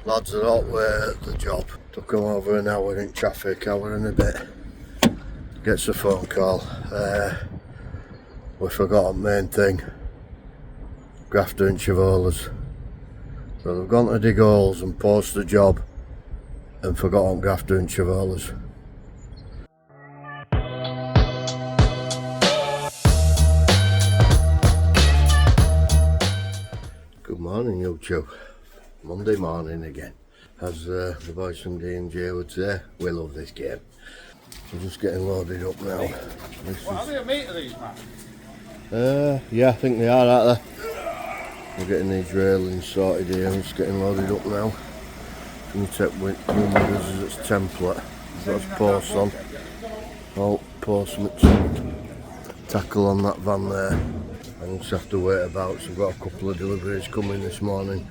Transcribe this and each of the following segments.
Lads are all way at the job. Took them over an hour in traffic, hour and a bit. Gets a phone call. We forgot the main thing. Grafter and Chavolas. So they've gone to dig holes and post the job and forgotten Grafter and Chavolas. Good morning, YouTube. Monday morning again. As the boys from D&J would say, we love this game. We're just getting loaded up now. Are they a mate of these, man? Yeah, I think they are, aren't they? We're getting these railings sorted here. I'm just getting loaded up now. Can you take with as its template? That's posts on. All postmates tackle on that van there. I just have to wait about, so I've got a couple of deliveries coming this morning.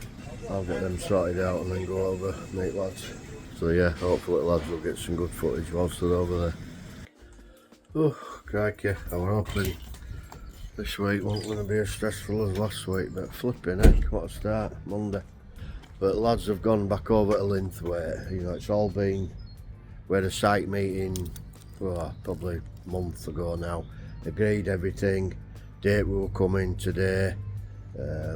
I'll get them sorted out and then go over, meet lads. So yeah, hopefully lads will get some good footage whilst they're over there. Oh, crikey, I was hoping this week wasn't going to be as stressful as last week, but flipping heck, what a start, Monday. But lads have gone back over to Linthwaite, you know, it's all been, we had a site meeting, probably a month ago now, agreed everything, date we were coming today,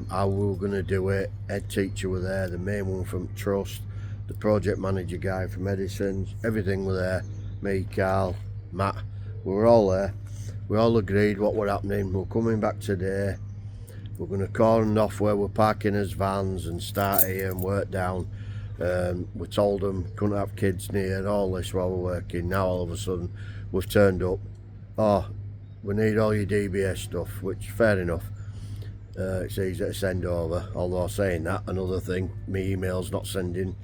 how we were going to do it, head teacher were there, the main one from Trust, the project manager guy from Edison's, everything were there, me, Carl, Matt, we were all there. We all agreed what were happening. We're coming back today. We're going to cordon off where we're parking as vans and start here and work down. We told them couldn't have kids near all this while we're working. Now all of a sudden we've turned up. Oh, we need all your DBS stuff, which fair enough. It's easy to send over. Although saying that, another thing, my email's not sending.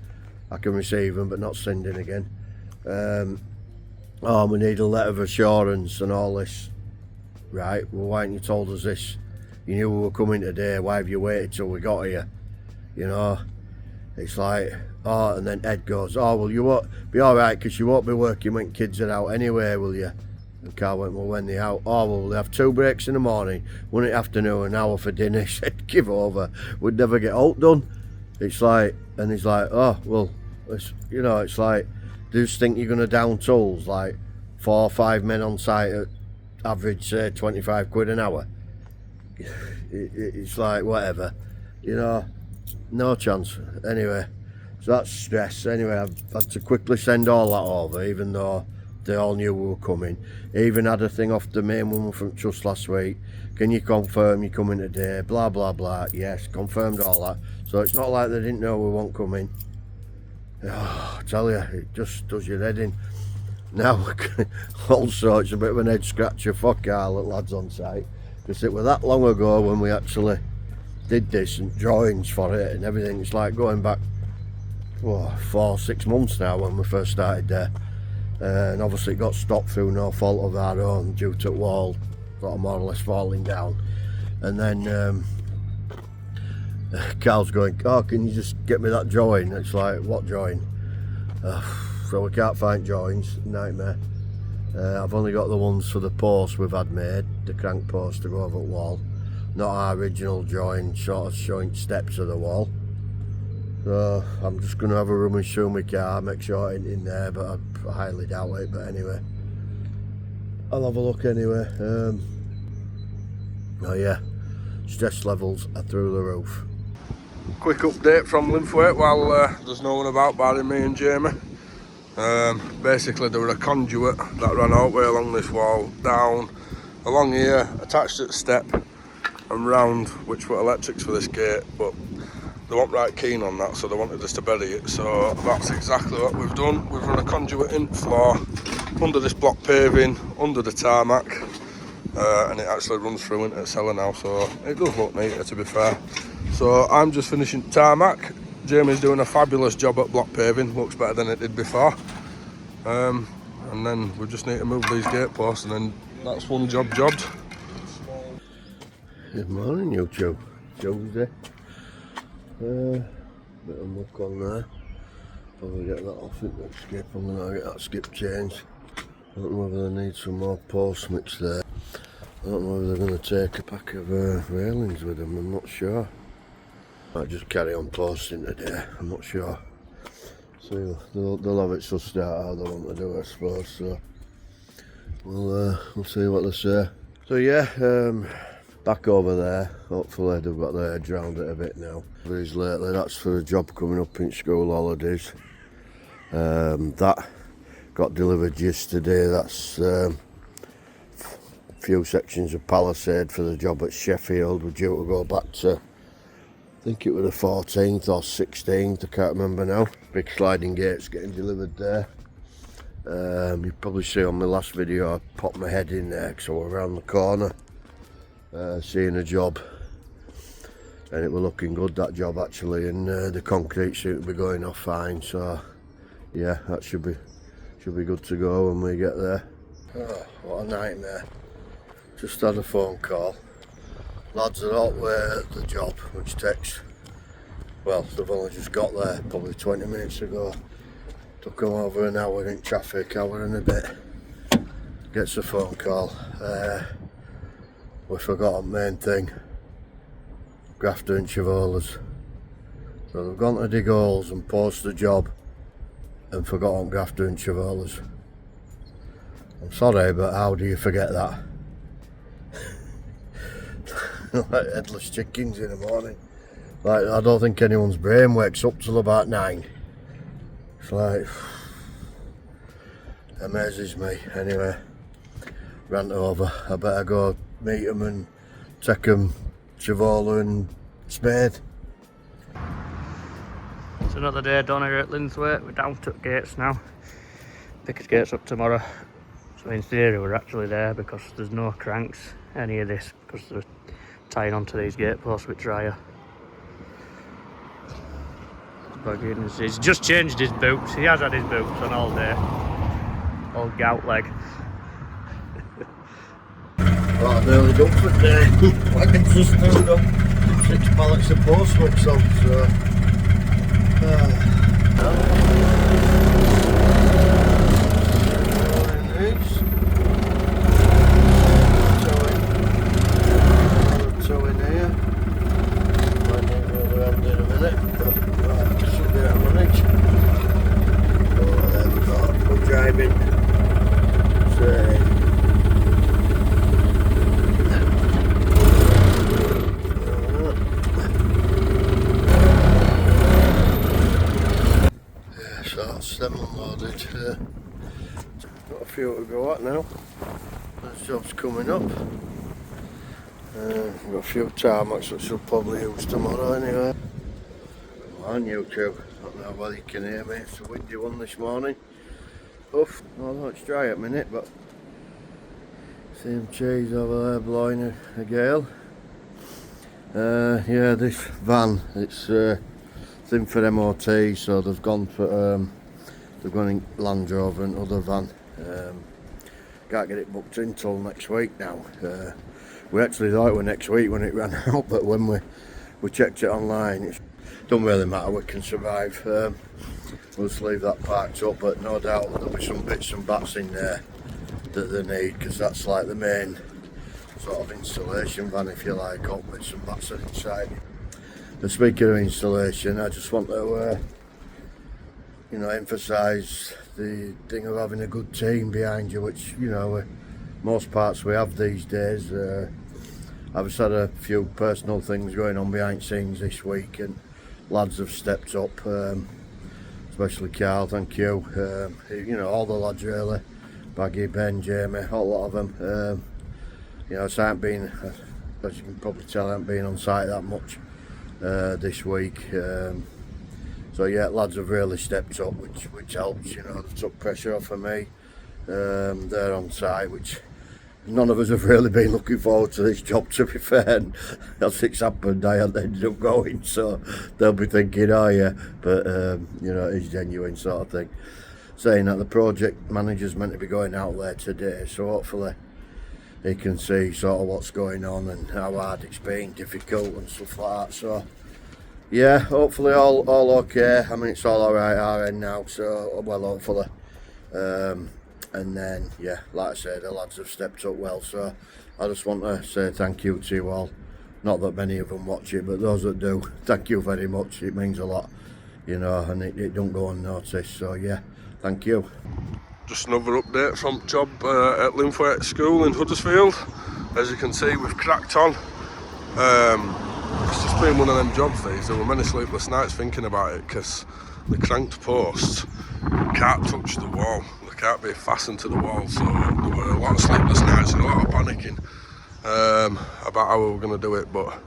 I can receive them but not sending again. Oh, we need a letter of assurance and all this. Right, well, why haven't you told us this? You knew we were coming today, why have you waited till we got here? You know, it's like, oh, and then Ed goes, oh, well, you won't be alright because you won't be working when kids are out anyway, will you? And Carl went, well, when they're out, oh, well, they have 2 breaks in the morning, 1 afternoon, an hour for dinner. He said, give over, we'd never get out done. It's like, and he's like, oh, well, it's, you know, it's like, do you think you're going to down tools, like 4 or 5 men on site at average, say, 25 quid an hour? It's like, whatever, you know, no chance. Anyway, so that's stress. Anyway, I've had to quickly send all that over, even though they all knew we were coming. Even had a thing off the main woman from Trust last week. Can you confirm you're coming today? Blah, blah, blah. Yes, confirmed all that. So it's not like they didn't know we weren't coming. Oh, I tell you, it just does your head in. Now, also, it's a bit of an head scratcher for Carl at lads on site, because it was that long ago when we actually did this and drawings for it and everything. It's like going back 4-6 months now when we first started there, and obviously it got stopped through no fault of our own due to the wall sort of more or less falling down. And then Carl's going, oh, can you just get me that drawing? It's like, what drawing? So we can't find drawings, nightmare. I've only got the ones for the post we've had made, the crank post to go over the wall. Not our original drawing, sort of showing steps of the wall. So I'm just going to have a rummage through my car, make sure it ain't in there, but I highly doubt it. But anyway, I'll have a look anyway. Oh yeah, stress levels are through the roof. Quick update from Linthwaite while there's no one about barring me and Jamie. Basically there was a conduit that ran out way along this wall, down along here, attached at the step and round, which were electrics for this gate, but they weren't right keen on that, so they wanted us to bury it. So that's exactly what we've done. We've run a conduit in the floor, under this block paving, under the tarmac, and it actually runs through into the cellar now, so it does look neater, to be fair. So I'm just finishing tarmac. Jamie's doing a fabulous job at block paving, looks better than it did before. And then we just need to move these gate posts and then that's one job jobbed. Good morning, YouTube. Tuesday. Bit of muck on there. Probably get that off it, that skip. I'm going to get that skip changed. I don't know whether they need some more post mix there. I don't know whether they're going to take a pack of railings with them, I'm not sure. Might just carry on posting today, I'm not sure. So they'll have it sussed out how they want to do it, I suppose. So we'll see what they say. So yeah, back over there. Hopefully they've got their heads around it a bit now. These lately, that's for a job coming up in school holidays. That got delivered yesterday. That's a few sections of palisade for the job at Sheffield. We're due to go back to, I think it was the 14th or 16th, I can't remember now. Big sliding gates getting delivered there. You probably see on my last video I popped my head in there because I was around the corner seeing a job, and it was looking good, that job actually, and the concrete seemed to be going off fine, so yeah, that should be good to go when we get there. Oh, what a nightmare. Just had a phone call. Lads are out there at the job, which takes, well, they've only just got there probably 20 minutes ago. Took them over an hour in traffic, hour and a bit. Gets a phone call. We forgot a main thing. Grafter and Chivolas. So they've gone to dig holes and post the job and forgotten Grafter and Chivolas. I'm sorry, but how do you forget that? Like headless chickens in the morning. Like, I don't think anyone's brain wakes up till about 9. It's like, amazes me. Anyway, ran over. I better go meet them and take them Chivola and Spade. It's another day down here at Linthwaite. We're down to gates now. Pickers gates up tomorrow. So in theory we're actually there because there's no cranks, any of this, because they're tying onto these gate posts with dryer. He's just changed his boots. He has had his boots on all day. Old gout leg. Oh, nearly done for the day. I can just moved up 6 pallets of post hooks on, so. Toe in here. Might need another hand in a minute, but right, should be able to manage. Oh, there we go. Good driving. So. Them unloaded. Got a few to go at now. This job's coming up. We've got a few tarmacs which we'll probably use tomorrow anyway. Come on YouTube, I don't know whether you can hear me, it's a windy one this morning. Oof, although it's dry at the minute, but see them trees over there blowing a gale. Yeah, this van, it's thing for MOT, so they've gone for they've gone in Land Rover and other van. Can't get it booked in till next week now. We actually thought it was next week when it ran out, but when we checked it online, it don't really matter, we can survive. We'll just leave that parked up, but no doubt there'll be some bits and bats in there that they need, because that's like the main sort of installation van, if you like. All bits and bats are inside. But speaking of installation, I just want to you know, emphasise the thing of having a good team behind you, which, you know, most parts we have these days. I've just had a few personal things going on behind scenes this week, and lads have stepped up, especially Carl, thank you. You know, all the lads really, Baggy, Ben, Jamie, a lot of them. You know, so I haven't been, as you can probably tell, I haven't been on site that much this week. So yeah, lads have really stepped up, which helps, you know, they took pressure off of me. They're on site, which none of us have really been looking forward to this job, to be fair, and as it's happened, I ended up going, so they'll be thinking, oh yeah, but you know, it's genuine sort of thing. Saying that, the project manager's meant to be going out there today, so hopefully he can see sort of what's going on and how hard it's been, difficult and stuff like that. So yeah, hopefully all okay. I mean, it's all alright our end now, so well, hopefully. And then yeah, like I said, the lads have stepped up well, so I just want to say thank you to you all. Not that many of them watch it, but those that do, thank you very much. It means a lot, you know, and it don't go unnoticed. So yeah, thank you. Just another update from job at WENTWRONG School in Huddersfield. As you can see, we've cracked on. It's just been one of them jobs these. There were many sleepless nights thinking about it, because the cranked posts can't touch the wall. They can't be fastened to the wall, so there were a lot of sleepless nights and a lot of panicking about how we were going to do it, but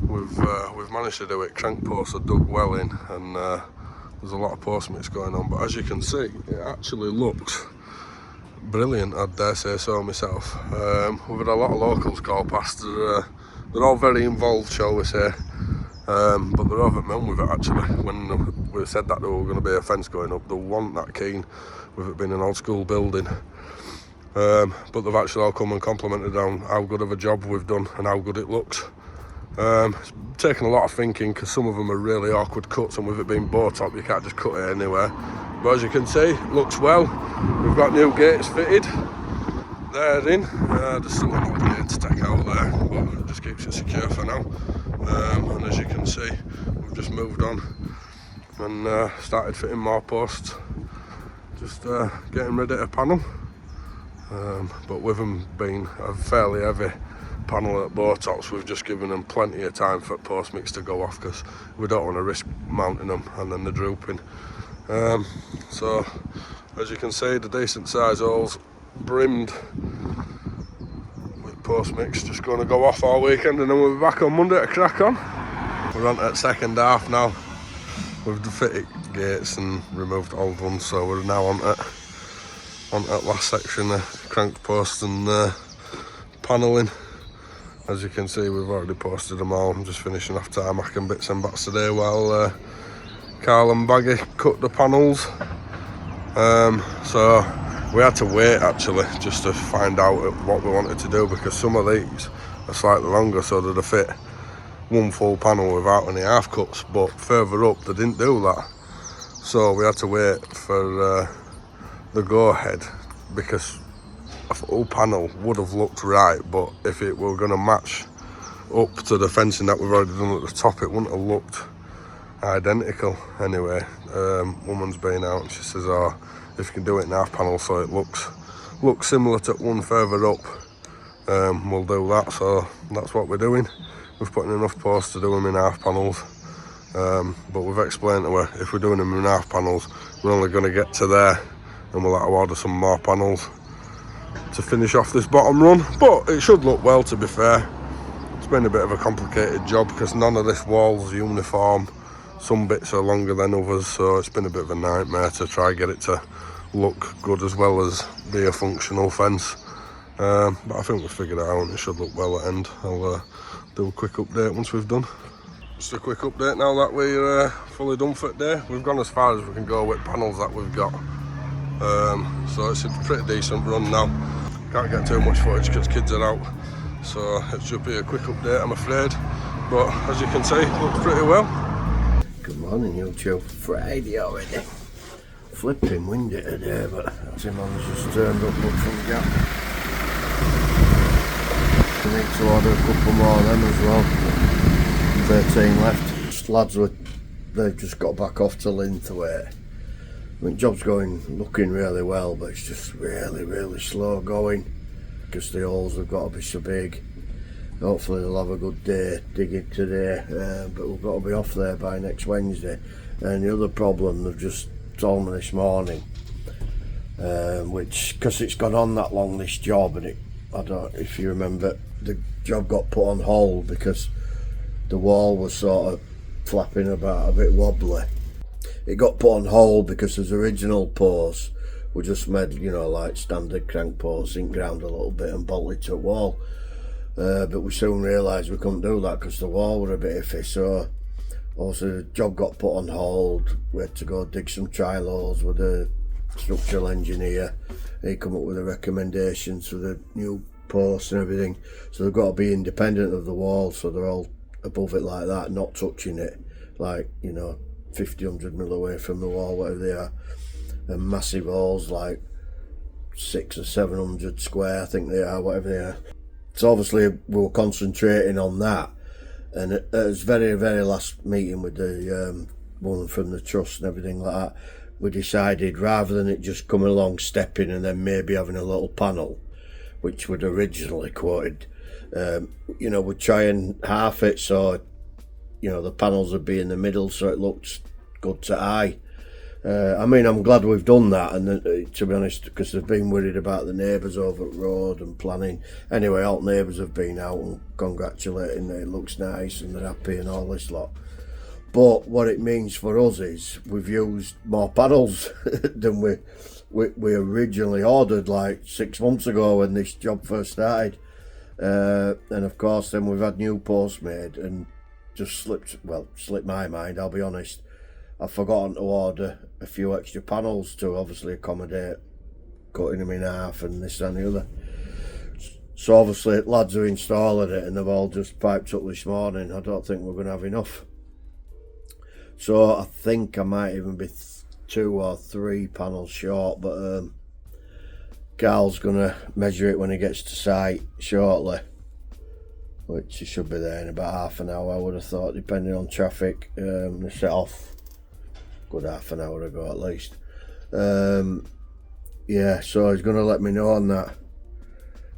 we've managed to do it. Crank posts are dug well in, and there's a lot of post mix going on, but as you can see, it actually looks brilliant, I dare say so myself. We've had a lot of locals call past. They're all very involved, shall we say, but they're over the moon with it actually. When we said that there were going to be a fence going up, they weren't that keen with it being an old school building. But they've actually all come and complimented on how good of a job we've done and how good it looks. It's taken a lot of thinking, because some of them are really awkward cuts, and with it being bow top you can't just cut it anywhere. But as you can see, it looks well. We've got new gates fitted. They're in. There's still a lot here to take out there, but it just keeps it secure for now. And as you can see, we've just moved on and started fitting more posts. Just getting ready to panel. But with them being a fairly heavy panel at bow tops, we've just given them plenty of time for post mix to go off, because we don't want to risk mounting them and then they're drooping. So as you can see, the decent size holes brimmed with post mix, just going to go off all weekend, and then we'll be back on Monday to crack on. We're on to the second half now. We've fitted gates and removed old ones, so we're now on that last section of crank post and panelling. As you can see, we've already posted them all. I'm just finishing off tarmac and bits and bats today while Carl and Baggy cut the panels. So we had to wait actually just to find out what we wanted to do, because some of these are slightly longer, so they'd have fit one full panel without any half cuts, but further up they didn't do that. So we had to wait for the go ahead, because a full panel would have looked right, but if it were going to match up to the fencing that we've already done at the top, it wouldn't have looked identical. Anyway, woman's been out and she says, oh, if you can do it in half panel so it looks similar to one further up, we'll do that. So that's what we're doing. We've put in enough posts to do them in half panels, but we've explained to her, if we're doing them in half panels, we're only going to get to there, and we'll have to order some more panels to finish off this bottom run. But it should look well, to be fair. It's been a bit of a complicated job, because none of this wall's uniform. Some bits are longer than others, so it's been a bit of a nightmare to try and get it to look good as well as be a functional fence. But I think we've figured it out and it should look well at the end. I'll do a quick update once we've done. Just a quick update now that we're fully done for the day. We've gone as far as we can go with panels that we've got. So it's a pretty decent run now. Can't get too much footage because kids are out, so it should be a quick update, I'm afraid. But as you can see, it looks pretty well. Good morning, YouTube. Friday already. Flipping windy today, but that's him on just turned up from the gap. I need to order a couple more of them as well. 13 left. Just lads they've just got back off to Linthwaite. I mean, job's looking really well, but it's just really slow going, because the holes have got to be so big. Hopefully they'll have a good day digging today, but we've got to be off there by next Wednesday. And the other problem they've just told me this morning, which, because it's gone on that long, this job, and I don't know if you remember, the job got put on hold because the wall was sort of flapping about, a bit wobbly. It got put on hold because his original posts were just made, you know, like standard crank posts, zinc ground a little bit and bolted to a wall. But we soon realised we couldn't do that because the wall were a bit iffy. So also the job got put on hold. We had to go dig some trial holes with a structural engineer. He come up with the recommendations for the new posts and everything. So they've got to be independent of the wall, so they're all above it like that, not touching it, like, you know, 50, 100 mil away from the wall, whatever they are. And massive holes, like 600 or 700 square, I think they are, whatever they are. So obviously we were concentrating on that, And at his very, very last meeting with the woman from the trust and everything like that, we decided rather than it just coming along stepping and then maybe having a little panel, which we'd originally quoted, you know, we'd try and half it so, you know, the panels would be in the middle so it looks good to eye. I mean, I'm glad we've done that, and to be honest, because they've been worried about the neighbours over at road and planning. Anyway, all neighbours have been out and congratulating, it looks nice and they're happy and all this lot. But what it means for us is we've used more panels than we originally ordered like 6 months ago when this job first started. And of course then we've had new posts made and just slipped my mind, I'll be honest. I've forgotten to order a few extra panels to obviously accommodate cutting them in half and this and the other. So obviously lads are installing it and they've all just piped up this morning. I don't think we're going to have enough. So I think I might even be 2 or 3 panels short, but Carl's going to measure it when he gets to site shortly, which he should be there in about half an hour, I would have thought, depending on traffic. They set off good half an hour ago at least. Yeah, so he's going to let me know on that,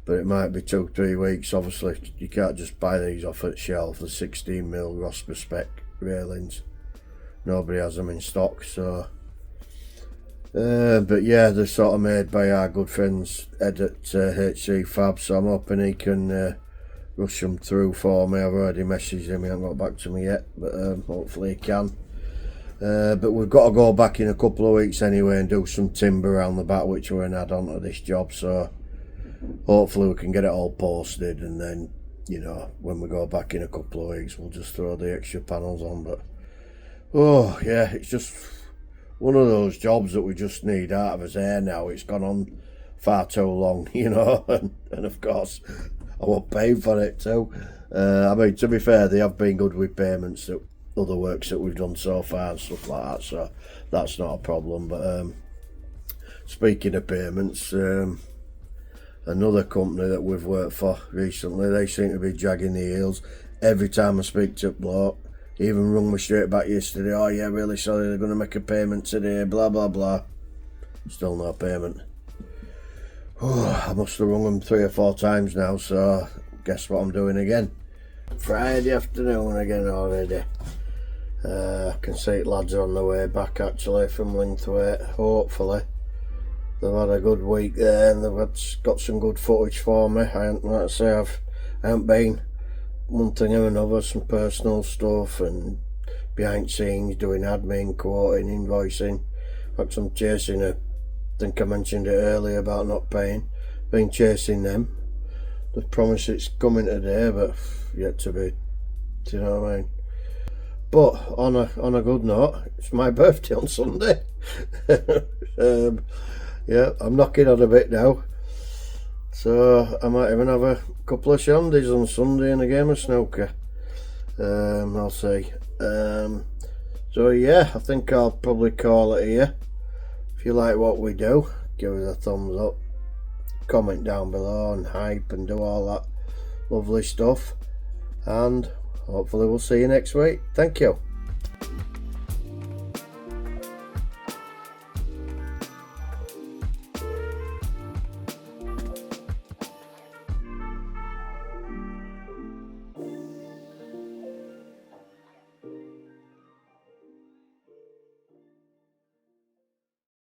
but it might be 2-3 weeks. Obviously you can't just buy these off at shelf, the 16mm Rosper spec railings, nobody has them in stock. So but yeah, they're sort of made by our good friends Ed at HC Fab, so I'm hoping he can rush them through for me. I've already messaged him, he hasn't got back to me yet, but hopefully he can. But we've got to go back in a couple of weeks anyway and do some timber around the back, which we're going to add on to this job, so hopefully we can get it all posted, and then, you know, when we go back in a couple of weeks we'll just throw the extra panels on. But oh yeah, it's just one of those jobs that we just need out of his hair now. It's gone on far too long, you know, and of course I won't pay for it too. I mean, to be fair, they have been good with payments that other works that we've done so far and stuff like that, so that's not a problem. But speaking of payments, another company that we've worked for recently, they seem to be dragging the heels. Every time I speak to a bloke, he even rung me straight back yesterday, oh yeah, really sorry, they're going to make a payment today, blah blah blah. Still no payment. Oh, I must have rung them 3 or 4 times now, so guess what I'm doing again. Friday afternoon again already. I can see lads are on the way back actually from Linthwaite. Hopefully they've had a good week there and they've got some good footage for me. Like I say, I haven't been one thing or another, some personal stuff and behind scenes doing admin, quoting, invoicing. In fact, I'm chasing I think I mentioned it earlier about not paying. Been chasing them. They've promised it's coming today, but yet to be. Do you know what I mean? But on a good note, it's my birthday on Sunday. Yeah, I'm knocking on a bit now, so I might even have a couple of shandies on Sunday and a game of snooker. I'll see. So yeah, I think I'll probably call it here. If you like what we do, give us a thumbs up, comment down below and hype and do all that lovely stuff, and hopefully we'll see you next week. Thank you.